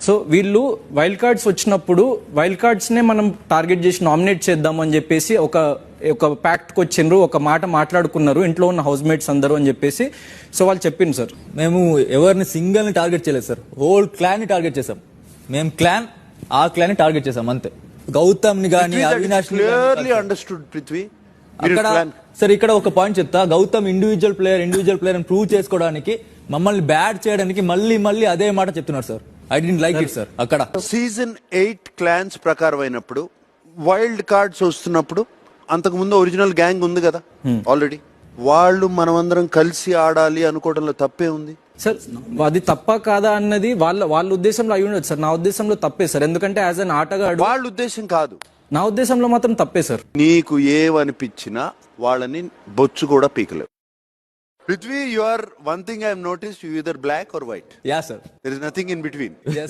So వీళ్ళు wild cards వచ్చినప్పుడు wild కార్డ్స్నే మనం టార్గెట్ చేసి నామినేట్ చేద్దామని చెప్పేసి ఒక ప్యాక్ట్కి వచ్చిండ్రు, ఒక మాట మాట్లాడుకున్నారు ఇంట్లో ఉన్న హౌస్ మేట్స్ అందరూ అని చెప్పేసి. సో వాళ్ళు చెప్పింది సార్, మేము ఎవరిని సింగిల్ ని టార్గెట్ చేయలేదు సార్, హోల్ క్లాన్ ని టార్గెట్ చేసాం. మేము ఆ క్లాన్ ని టార్గెట్ చేసాం అంతే. గౌతమ్ ని గానీ అవినాష్ క్లియర్లీ అండర్స్టూడ్ పృథ్వీ. అక్కడ సార్ ఇక్కడ ఒక పాయింట్ చెప్తా, గౌతమ్ ఇండివిజువల్ ప్లేయర్ అని ప్రూవ్ చేసుకోవడానికి మమ్మల్ని బ్యాడ్ చేయడానికి మళ్ళీ అదే మాట చెప్తున్నారు sir. I don't like it sir. అక్కడ సీజన్ 8 క్లాన్స్ ప్రకారం అయినప్పుడు వైల్డ్ కార్డ్స్ వస్తున్నప్పుడు అంతకు ముందు ఒరిజినల్ గ్యాంగ్ ఉంది కదా ఆల్రెడీ, వాళ్ళు మనమందరం కలిసి ఆడాలి అనుకోవడంలో తప్పే ఉంది సార్. అది తప్ప కాదా అన్నది వాళ్ళ ఉద్దేశంలో అయి ఉండదు సార్, నా ఉద్దేశంలో తప్పే సార్. ఎందుకంటే యాజ్ అన్ ఆటగాడు వాళ్ళ ఉద్దేశం కాదు, నా ఉద్దేశంలో మాత్రం తప్పే సార్. నీకు ఏమనిపించినా వాళ్ళని బొచ్చు కూడా పీకలేవు. Prithvi, you are one thing I have noticed, you either black or white. Yeah, sir. There is nothing in between. Yes.